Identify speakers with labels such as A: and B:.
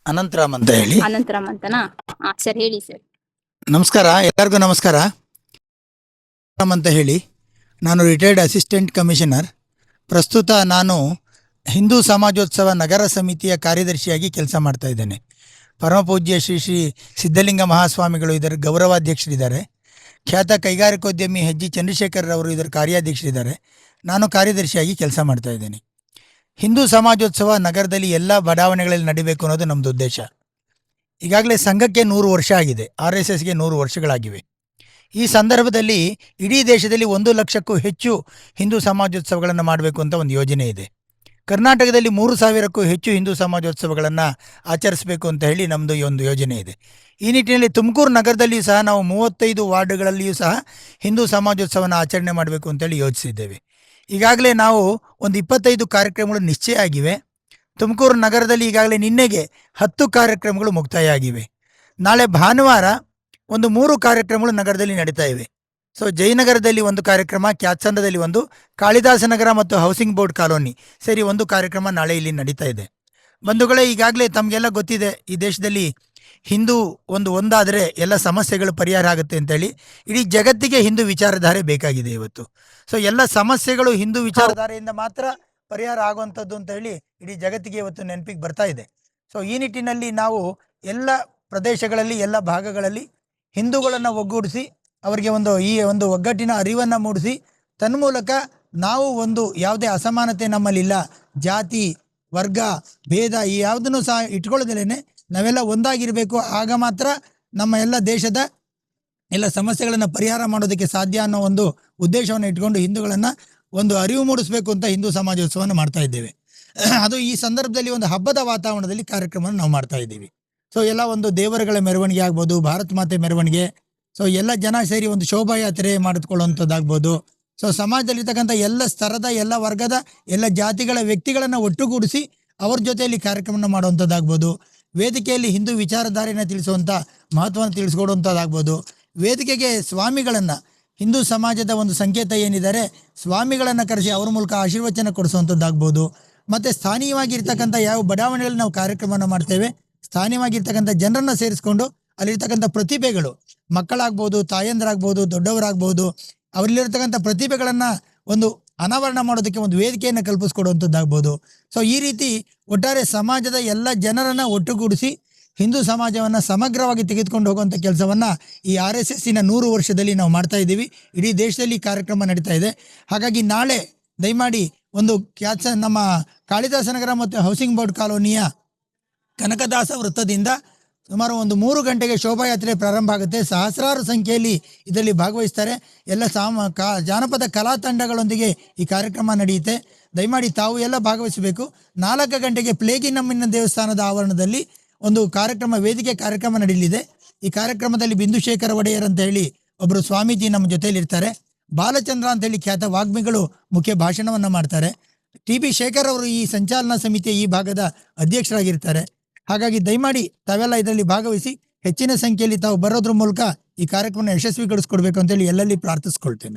A: ಅನಂತರಾಮ್ ಅಂತ ಹೇಳಿ.
B: ಅನಂತರಾಮ್ ಅಂತನಾ? ಸರ್ ಹೇಳಿ ಸರ್.
A: ನಮಸ್ಕಾರ, ಎಲ್ಲರಿಗೂ ನಮಸ್ಕಾರ. ರಾಮ್ ಅಂತ ಹೇಳಿ, ನಾನು ರಿಟೈರ್ಡ್ ಅಸಿಸ್ಟೆಂಟ್ ಕಮಿಷನರ್. ಪ್ರಸ್ತುತ ನಾನು ಹಿಂದೂ ಸಮಾಜೋತ್ಸವ ನಗರ ಸಮಿತಿಯ ಕಾರ್ಯದರ್ಶಿಯಾಗಿ ಕೆಲಸ ಮಾಡ್ತಾ ಇದ್ದೇನೆ. ಪರಮಪೂಜ್ಯ ಶ್ರೀ ಶ್ರೀ ಸಿದ್ಧಲಿಂಗ ಮಹಾಸ್ವಾಮಿಗಳು ಇದರ ಗೌರವಾಧ್ಯಕ್ಷರಿದ್ದಾರೆ. ಖ್ಯಾತ ಕೈಗಾರಿಕೋದ್ಯಮಿ ಎಚ್ ಜಿ ಚಂದ್ರಶೇಖರ್ ಅವರು ಇದರ ಕಾರ್ಯಾಧ್ಯಕ್ಷರಿದ್ದಾರೆ. ನಾನು ಕಾರ್ಯದರ್ಶಿಯಾಗಿ ಕೆಲಸ ಮಾಡ್ತಾ ಇದ್ದೇನೆ. ಹಿಂದೂ ಸಮಾಜೋತ್ಸವ ನಗರದಲ್ಲಿ ಎಲ್ಲ ಬಡಾವಣೆಗಳಲ್ಲಿ ನಡೀಬೇಕು ಅನ್ನೋದು ನಮ್ಮದು ಉದ್ದೇಶ. ಈಗಾಗಲೇ ಸಂಘಕ್ಕೆ 100 ವರ್ಷ ಆಗಿದೆ, RSSಗೆ 100 ವರ್ಷಗಳಾಗಿವೆ. ಈ ಸಂದರ್ಭದಲ್ಲಿ ಇಡೀ ದೇಶದಲ್ಲಿ 1 ಲಕ್ಷಕ್ಕೂ ಹೆಚ್ಚು ಹಿಂದೂ ಸಮಾಜೋತ್ಸವಗಳನ್ನು ಮಾಡಬೇಕು ಅಂತ ಒಂದು ಯೋಜನೆ ಇದೆ. ಕರ್ನಾಟಕದಲ್ಲಿ 3,000ಕ್ಕೂ ಹೆಚ್ಚು ಹಿಂದೂ ಸಮಾಜೋತ್ಸವಗಳನ್ನು ಆಚರಿಸಬೇಕು ಅಂತ ಹೇಳಿ ನಮ್ಮದು ಈ ಒಂದು ಯೋಜನೆ ಇದೆ. ಈ ನಿಟ್ಟಿನಲ್ಲಿ ತುಮಕೂರು ನಗರದಲ್ಲಿಯೂ ಸಹ ನಾವು 35 ವಾರ್ಡ್ಗಳಲ್ಲಿಯೂ ಸಹ ಹಿಂದೂ ಸಮಾಜೋತ್ಸವನ ಆಚರಣೆ ಮಾಡಬೇಕು ಅಂತೇಳಿ ಯೋಚಿಸಿದ್ದೇವೆ. ಈಗಾಗಲೇ ನಾವು ಒಂದು 25 ಕಾರ್ಯಕ್ರಮಗಳು ನಿಶ್ಚಯ ಆಗಿವೆ. ತುಮಕೂರು ನಗರದಲ್ಲಿ ಈಗಾಗಲೇ ನಿನ್ನೆಗೆ 10 ಕಾರ್ಯಕ್ರಮಗಳು ಮುಕ್ತಾಯ ಆಗಿವೆ. ನಾಳೆ ಭಾನುವಾರ ಒಂದು 3 ಕಾರ್ಯಕ್ರಮಗಳು ನಗರದಲ್ಲಿ ನಡೀತಾ ಇವೆ. ಸೊ ಜಯನಗರದಲ್ಲಿ ಒಂದು ಕಾರ್ಯಕ್ರಮ, ಕ್ಯಾತ್ಸಂದ್ರದಲ್ಲಿ ಒಂದು, ಕಾಳಿದಾಸನಗರ ಮತ್ತು ಹೌಸಿಂಗ್ ಬೋರ್ಡ್ ಕಾಲೋನಿ ಸೇರಿ ಒಂದು ಕಾರ್ಯಕ್ರಮ ನಾಳೆ ಇಲ್ಲಿ ನಡೀತಾ ಇದೆ. ಬಂಧುಗಳೇ, ಈಗಾಗಲೇ ತಮಗೆಲ್ಲ ಗೊತ್ತಿದೆ, ಈ ದೇಶದಲ್ಲಿ ಹಿಂದೂ ಒಂದಾದರೆ ಎಲ್ಲ ಸಮಸ್ಯೆಗಳು ಪರಿಹಾರ ಆಗುತ್ತೆ ಅಂತೇಳಿ. ಇಡೀ ಜಗತ್ತಿಗೆ ಹಿಂದೂ ವಿಚಾರಧಾರೆ ಬೇಕಾಗಿದೆ ಇವತ್ತು. ಸೊ ಎಲ್ಲ ಸಮಸ್ಯೆಗಳು ಹಿಂದೂ ವಿಚಾರಧಾರೆಯಿಂದ ಮಾತ್ರ ಪರಿಹಾರ ಆಗುವಂಥದ್ದು ಅಂತ ಹೇಳಿ ಇಡೀ ಜಗತ್ತಿಗೆ ಇವತ್ತು ನೆನಪಿಗೆ ಬರ್ತಾ ಇದೆ. ಸೊ ಈ ನಿಟ್ಟಿನಲ್ಲಿ ನಾವು ಎಲ್ಲ ಪ್ರದೇಶಗಳಲ್ಲಿ, ಎಲ್ಲ ಭಾಗಗಳಲ್ಲಿ ಹಿಂದೂಗಳನ್ನು ಒಗ್ಗೂಡಿಸಿ ಅವರಿಗೆ ಈ ಒಂದು ಒಗ್ಗಟ್ಟಿನ ಅರಿವನ್ನು ಮೂಡಿಸಿ, ತನ್ಮೂಲಕ ನಾವು ಯಾವುದೇ ಅಸಮಾನತೆ ನಮ್ಮಲ್ಲಿಲ್ಲ, ಜಾತಿ ವರ್ಗ ಭೇದ ಈ ಯಾವುದನ್ನು ಸಹ ಇಟ್ಕೊಳ್ಳೋದಿಲ್ಲೇನೆ ನಾವೆಲ್ಲ ಒಂದಾಗಿರಬೇಕು. ಆಗ ಮಾತ್ರ ನಮ್ಮ ಎಲ್ಲ ದೇಶದ ಎಲ್ಲ ಸಮಸ್ಯೆಗಳನ್ನು ಪರಿಹಾರ ಮಾಡೋದಕ್ಕೆ ಸಾಧ್ಯ ಅನ್ನೋ ಒಂದು ಉದ್ದೇಶವನ್ನು ಇಟ್ಕೊಂಡು ಹಿಂದೂಗಳನ್ನು ಅರಿವು ಮೂಡಿಸ್ಬೇಕು ಅಂತ ಹಿಂದೂ ಸಮಾಜೋತ್ಸವವನ್ನು ಮಾಡ್ತಾ ಇದ್ದೇವೆ. ಅದು ಈ ಸಂದರ್ಭದಲ್ಲಿ ಒಂದು ಹಬ್ಬದ ವಾತಾವರಣದಲ್ಲಿ ಕಾರ್ಯಕ್ರಮವನ್ನು ನಾವು ಮಾಡ್ತಾ ಇದ್ದೀವಿ. ಸೊ ಎಲ್ಲ ದೇವರುಗಳ ಮೆರವಣಿಗೆ ಆಗ್ಬೋದು, ಭಾರತ ಮಾತೆ ಮೆರವಣಿಗೆ, ಸೊ ಎಲ್ಲ ಜನ ಸೇರಿ ಒಂದು ಶೋಭಾಯಾತ್ರೆ ಮಾಡಿಕೊಳ್ಳುವಂಥದ್ದಾಗ್ಬೋದು. ಸೊ ಸಮಾಜದಲ್ಲಿರ್ತಕ್ಕಂಥ ಎಲ್ಲ ಸ್ತರದ, ಎಲ್ಲ ವರ್ಗದ, ಎಲ್ಲ ಜಾತಿಗಳ ವ್ಯಕ್ತಿಗಳನ್ನು ಒಟ್ಟುಗೂಡಿಸಿ ಅವ್ರ ಜೊತೆಯಲ್ಲಿ ಕಾರ್ಯಕ್ರಮವನ್ನು ಮಾಡುವಂಥದ್ದಾಗ್ಬೋದು. ವೇದಿಕೆಯಲ್ಲಿ ಹಿಂದೂ ವಿಚಾರಧಾರೆಯನ್ನು ತಿಳಿಸುವಂಥ ಮಹತ್ವವನ್ನು ತಿಳಿಸ್ಕೊಡುವಂಥದ್ದಾಗ್ಬೋದು. ವೇದಿಕೆಗೆ ಸ್ವಾಮಿಗಳನ್ನು, ಹಿಂದೂ ಸಮಾಜದ ಒಂದು ಸಂಕೇತ ಏನಿದ್ದಾರೆ ಸ್ವಾಮಿಗಳನ್ನು ಕರೆಸಿ ಅವ್ರ ಮೂಲಕ ಆಶೀರ್ವಚನ ಕೊಡಿಸುವಂಥದ್ದಾಗ್ಬೋದು. ಮತ್ತು ಸ್ಥಾನೀಯವಾಗಿರ್ತಕ್ಕಂಥ ಯಾವ ಬಡಾವಣೆಯಲ್ಲಿ ನಾವು ಕಾರ್ಯಕ್ರಮವನ್ನು ಮಾಡ್ತೇವೆ, ಸ್ಥಾನೀಯವಾಗಿರ್ತಕ್ಕಂಥ ಜನರನ್ನು ಸೇರಿಸ್ಕೊಂಡು ಅಲ್ಲಿರ್ತಕ್ಕಂಥ ಪ್ರತಿಭೆಗಳು, ಮಕ್ಕಳಾಗ್ಬೋದು, ತಾಯಂದರಾಗ್ಬೋದು, ದೊಡ್ಡವರಾಗ್ಬೋದು, ಅವರಲ್ಲಿರ್ತಕ್ಕಂಥ ಪ್ರತಿಭೆಗಳನ್ನು ಅನಾವರಣ ಮಾಡೋದಕ್ಕೆ ಒಂದು ವೇದಿಕೆಯನ್ನು ಕಲ್ಪಿಸ್ಕೊಡುವಂಥದ್ದಾಗ್ಬೋದು. ಸೊ ಈ ರೀತಿ ಒಟ್ಟಾರೆ ಸಮಾಜದ ಎಲ್ಲ ಜನರನ್ನು ಒಟ್ಟುಗೂಡಿಸಿ ಹಿಂದೂ ಸಮಾಜವನ್ನು ಸಮಗ್ರವಾಗಿ ತೆಗೆದುಕೊಂಡು ಹೋಗುವಂಥ ಕೆಲಸವನ್ನು ಈ RSSನ 100 ವರ್ಷದಲ್ಲಿ ನಾವು ಮಾಡ್ತಾ ಇದ್ದೀವಿ. ಇಡೀ ದೇಶದಲ್ಲಿ ಕಾರ್ಯಕ್ರಮ ನಡೀತಾ ಇದೆ. ಹಾಗಾಗಿ ನಾಳೆ ದಯಮಾಡಿ ನಮ್ಮ ಕಾಳಿದಾಸನಗರ ಮತ್ತು ಹೌಸಿಂಗ್ ಬೋರ್ಡ್ ಕಾಲೋನಿಯ ಕನಕದಾಸ ವೃತ್ತದಿಂದ ಸುಮಾರು 3 ಗಂಟೆಗೆ ಶೋಭಾಯಾತ್ರೆ ಪ್ರಾರಂಭ ಆಗುತ್ತೆ. ಸಹಸ್ರಾರು ಸಂಖ್ಯೆಯಲ್ಲಿ ಇದರಲ್ಲಿ ಭಾಗವಹಿಸ್ತಾರೆ. ಎಲ್ಲ ಜಾನಪದ ಕಲಾ ತಂಡಗಳೊಂದಿಗೆ ಈ ಕಾರ್ಯಕ್ರಮ ನಡೆಯುತ್ತೆ. ದಯಮಾಡಿ ತಾವು ಎಲ್ಲ ಭಾಗವಹಿಸಬೇಕು. 4 ಗಂಟೆಗೆ ಪ್ಲೇಗಿನಮ್ಮನ ದೇವಸ್ಥಾನದ ಆವರಣದಲ್ಲಿ ವೇದಿಕೆ ಕಾರ್ಯಕ್ರಮ ನಡೆಯಲಿದೆ. ಈ ಕಾರ್ಯಕ್ರಮದಲ್ಲಿ ಬಿಂದುಶೇಖರ ಒಡೆಯರ್ ಅಂತ ಹೇಳಿ ಒಬ್ಬರು ಸ್ವಾಮೀಜಿ ನಮ್ಮ ಜೊತೆಯಲ್ಲಿ ಇರ್ತಾರೆ. ಬಾಲಚಂದ್ರ ಅಂತ ಹೇಳಿ ಖ್ಯಾತ ವಾಗ್ಮಿಗಳು ಮುಖ್ಯ ಭಾಷಣವನ್ನು ಮಾಡ್ತಾರೆ. TB ಶೇಖರ್ ಅವರು ಈ ಸಂಚಾಲನಾ ಸಮಿತಿಯ ಈ ಭಾಗದ ಅಧ್ಯಕ್ಷರಾಗಿರ್ತಾರೆ. ಹಾಗಾಗಿ ದಯಮಾಡಿ ತಾವೆಲ್ಲ ಇದರಲ್ಲಿ ಭಾಗವಹಿಸಿ ಹೆಚ್ಚಿನ ಸಂಖ್ಯೆಯಲ್ಲಿ ತಾವು ಬರೋದ್ರ ಮೂಲಕ ಈ ಕಾರ್ಯಕ್ರಮ ಯಶಸ್ವಿಗೊಳಿಸ್ಕೊಡ್ಬೇಕು ಅಂತೇಳಿ ಎಲ್ಲರಲ್ಲಿ ಪ್ರಾರ್ಥಿಸ್ಕೊಳ್ತೇನೆ.